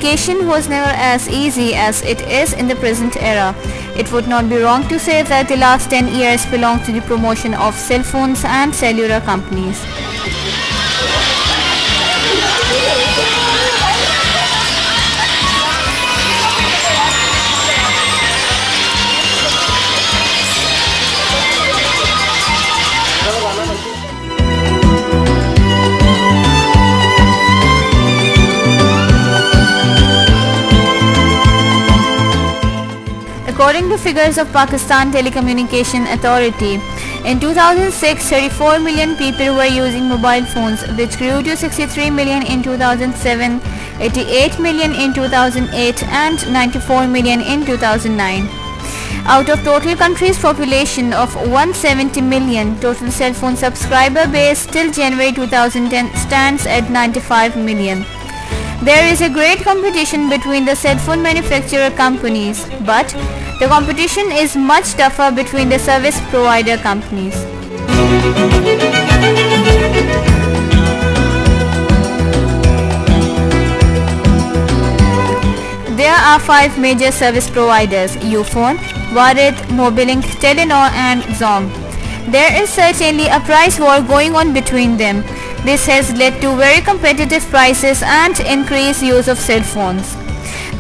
communication was never as easy as it is in the present era. It would not be wrong to say that the last 10 years belong to the promotion of cell phones and cellular companies. According to figures of Pakistan Telecommunication Authority, in 2006, 34 million people were using mobile phones, which grew to 63 million in 2007, 88 million in 2008 and 94 million in 2009. Out of total country's population of 170 million, total cell phone subscriber base till January 2010 stands at 95 million. There is a great competition between the cell phone manufacturer companies, but the competition is much tougher between the service provider companies. There are 5 major service providers: Ufone, Warid, Mobilink, Telenor and Zong. There is certainly a price war going on between them. This has led to very competitive prices and increased use of cell phones.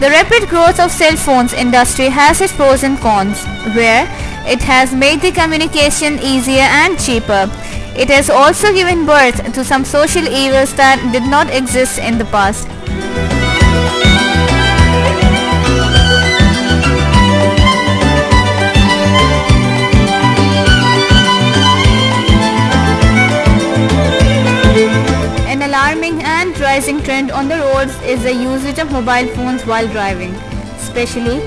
The rapid growth of cell phones industry has its pros and cons, where it has made the communication easier and cheaper. It has also given birth to some social evils that did not exist in the past. Alarming and rising trend on the roads is the usage of mobile phones while driving. Especially,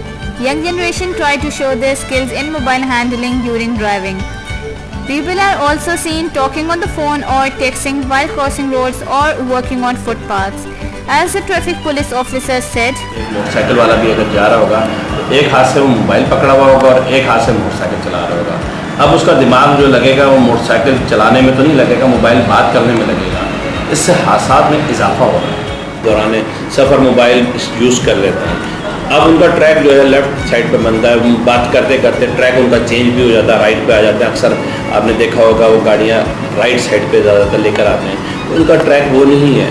young generation try to show their skills in mobile handling during driving. People are also seen talking on the phone or texting while crossing roads or working on footpaths. As the traffic police officer said, motorcycle वाला भी अगर जा रहा होगा तो एक हाथ से वो मोबाइल पकड़ा हुआ होगा और एक हाथ से मोटरसाइकिल चला रहा होगा। अब उसका दिमाग जो लगेगा वो मोटरसाइकिल चलाने में तो नहीं लगेगा, मोबाइल बात करने में लगेगा। इससे हादसात में इजाफा हो रहा है। दौरान सफ़र मोबाइल यूज़ कर लेते हैं। अब उनका ट्रैक जो है लेफ़्ट साइड पे बनता है, बात करते करते ट्रैक उनका चेंज भी हो जाता है, राइट पे आ जाते हैं। अक्सर आपने देखा होगा वो गाड़ियाँ राइट साइड पे ज़्यादातर लेकर आते हैं, उनका ट्रैक वो नहीं है।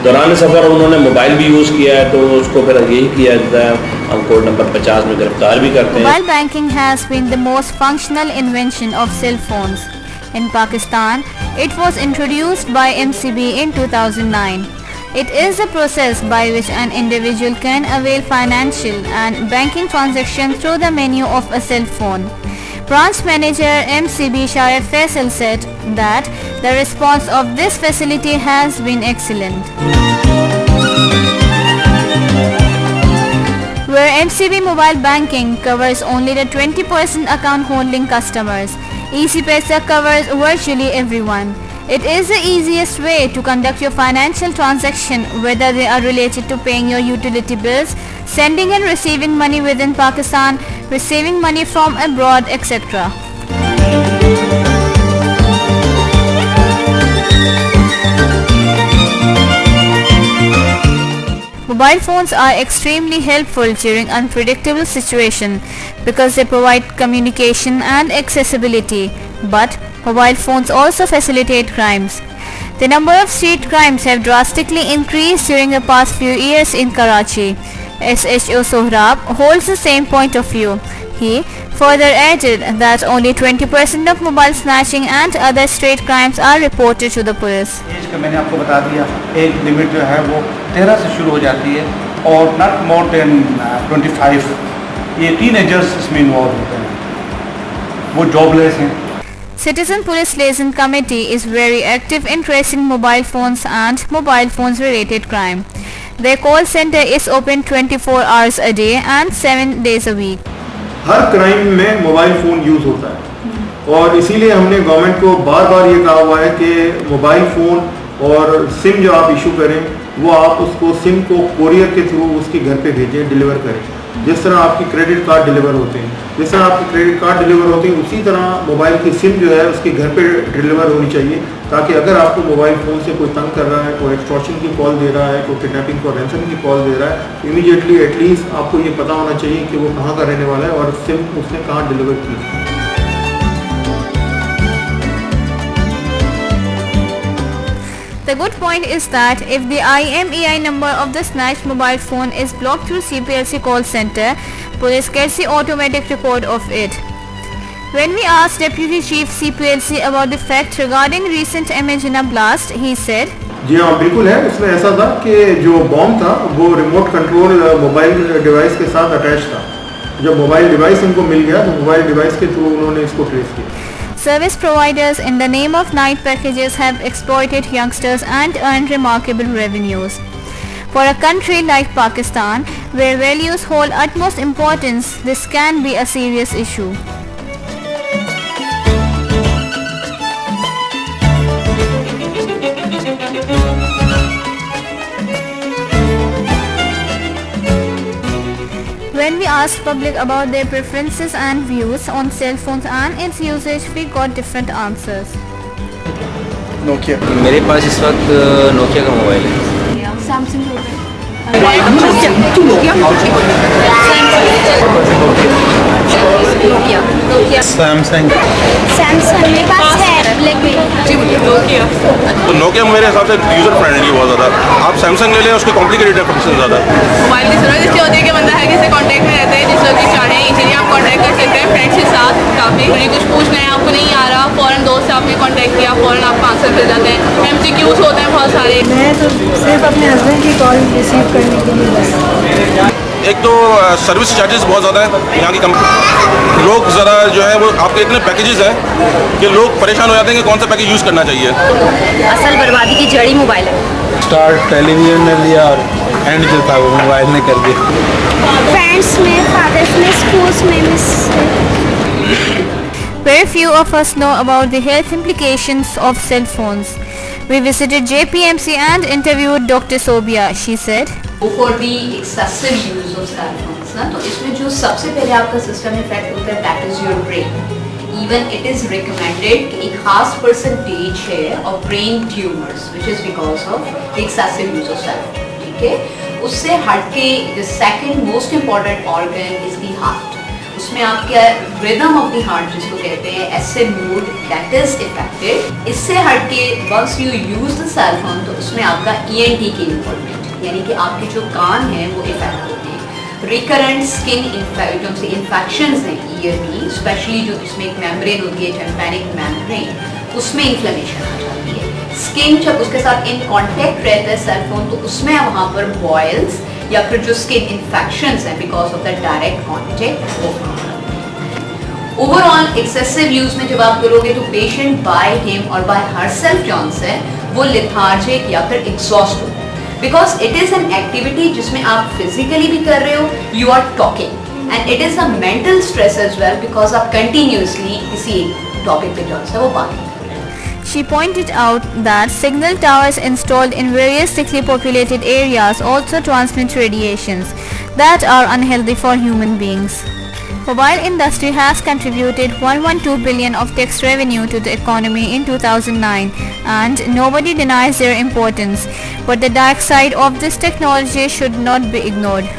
दौरान सफ़र उन्होंने मोबाइल भी यूज़ किया है तो उसको फिर यही किया जाता है, हम कोड नंबर 50 में गिरफ्तार भी करते हैं। Mobile banking has been the most functional invention of cell phones. In Pakistan, it was introduced by MCB in 2009. It is a process by which an individual can avail financial and banking transactions through the menu of a cell phone. Branch manager MCB Shayad Faisal said that the response of this facility has been excellent. Where MCB mobile banking covers only the 20% account holding customers, EasyPaisa covers virtually everyone. It is the easiest way to conduct your financial transaction, whether they are related to paying your utility bills, sending and receiving money within Pakistan, receiving money from abroad, etc. Mobile phones are extremely helpful during unpredictable situations because they provide communication and accessibility, but mobile phones also facilitate crimes. The number of street crimes have drastically increased during the past few years in Karachi. SHO Sohrab holds the same point of view. He further added that only 20% of mobile snatching and other street crimes are reported to the police. Age का मैंने आपको बता दिया, age limit जो है वो 13 से शुरू हो जाती है और नॉट मोर देन 25। ये टीनेजर्स इसमें इन्वॉल्व होते हैं, वो जॉबलेस हैं। Citizen Police Liaison Committee is very active in tracing mobile phones and mobile phones related crime. Their call center is open 24 hours a day and 7 days a week. Her crime में mobile phone use होता है और इसीलिए हमने government को बार बार ये कहा हुआ है कि मोबाइल फ़ोन और सिम जो आप इशू करें वो आप उसको सिम को कोरियर के थ्रू उसके घर पे भेजें, डिलीवर करें। जिस तरह आपकी क्रेडिट कार्ड डिलीवर होते हैं, जिस तरह आपके क्रेडिट कार्ड डिलीवर होते हैं, उसी तरह मोबाइल की सिम जो है उसके घर पे डिलीवर होनी चाहिए, ताकि अगर आपको मोबाइल फ़ोन से कोई तंग कर रहा है, कोई एक्सटॉर्शन की कॉल दे रहा है, कोई किडनैपिंग को रैंसम की कॉल दे रहा है, इमीडिएटली एटलीस्ट आपको ये पता होना चाहिए कि वो कहाँ का रहने वाला है और सिम उसने कहाँ डिलीवर की है। The good point is that if the IMEI number of the snatched mobile phone is blocked through CPLC call center, police gets the automatic report of it. When we asked Deputy Chief CPLC about the fact regarding recent Imagina blast, he said, जी हाँ बिल्कुल है। इसमें ऐसा था कि जो bomb था वो रिमोट कंट्रोल मोबाइल डिवाइस के साथ अटैच था। जब मोबाइल डिवाइस उनको मिल गया तो मोबाइल डिवाइस के थ्रू उन्होंने इसको ट्रेस किया। Service providers in the name of night packages have exploited youngsters and earned remarkable revenues. For a country like Pakistan, where values hold utmost importance, this can be a serious issue. When we asked public about their preferences and views on cell phones and its usage, we got different answers. Nokia. मेरे पास इस वक्त Nokia का mobile है। Samsung. Samsung मेरे पास है blackberry. तो Nokia मेरे हिसाब से यूज़र फ्रेंडली बहुत ज़्यादा। आप सैमसंग ले लें, उसके कॉम्प्लिकेटेड है फंक्शन ज़्यादा। मोबाइल की ज़रूरत इसलिए होती है कि बंदा हर किसी कॉन्टैक्ट में रहता है, जिस वक्त भी चाहे इजीली आप कॉन्टैक्ट कर सकते हैं फ्रेंड्स के साथ। काफ़ी मुझे कुछ पूछना है, आपको नहीं आ रहा, फ़ौरन दोस्त से आपने कॉन्टैक्ट किया, फ़ौरन आपका आंसर मिल जाते हैं। MCQs होते हैं बहुत सारे। मैं तो सिर्फ अपने हस्बैंड की कॉल रिसीव करने के लिए बस। एक तो सर्विस चार्जेस बहुत ज़्यादा है यहाँ की लोग ज़रा जो है वो आपके इतने पैकेजेस हैं कि लोग परेशान हो जाते हैं कि कौन सा पैकेज यूज़ करना चाहिए। असल बर्बादी की जड़ी मोबाइल है। स्टार्ट टेलीविजन ने लिया और एंड जो था वो मोबाइल ने कर दिया। फ्रेंड्स में, फादर्स में, स्कूल्स में miss. Very few of us know about the health implications of cell phones. We visited JPMC and interviewed Dr. Sobia. She said, For the excessive use of cell phones, ना तो इसमें जो सबसे पहले आपका system effect होता है that is your brain. Even it is recommended कि एक खास परसेंटेज है of brain tumors which is because of the excessive use of cell phone. ठीक है, उससे हटके the second most important organ is the heart. उसमें आपका रिदम ऑफ द हार्ट जिसको कहते हैं ऐसे मूड दैट इज इफेक्टेड। इससे हटके once you use the cell phone तो उसमें आपका ENT की इन्वॉल्वमेंट, यानी कि आपके जो कान हैं वो इफेक्ट होते हैं। रिकरेंट स्किन इन्फेक्शंस हैं ईयर की, स्पेशली जो इसमें एक मेम्ब्रेन होती है टेम्पैनिक मेम्ब्रेन, उसमें इन्फ्लेमेशन आ जाती है। स्किन जब उसके साथ इन कॉन्टेक्ट रहता है सेल फोन तो उसमें वहाँ पर बॉयल्स या फिर जो स्किन इन्फेक्शंस हैं because of the direct contact वो ओवरऑल एक्सेसिव यूज में जब आप करोगे तो पेशेंट बाय हिम और बाय हरसेल्फ जॉन से वो लेथार्जिक या फिर एग्जॉस्ट होता है because it is an activity जिसमें आप फिजिकली भी कर रहे हो, you are talking and it is a mental stress as well because आप कंटिन्यूसली किसी टॉपिक पे जॉन से वो बात। She pointed out that signal towers installed in various thickly populated areas also transmit radiations that are unhealthy for human beings. Mobile industry has contributed 112 billion of tax revenue to the economy in 2009 and nobody denies their importance, but the dark side of this technology should not be ignored.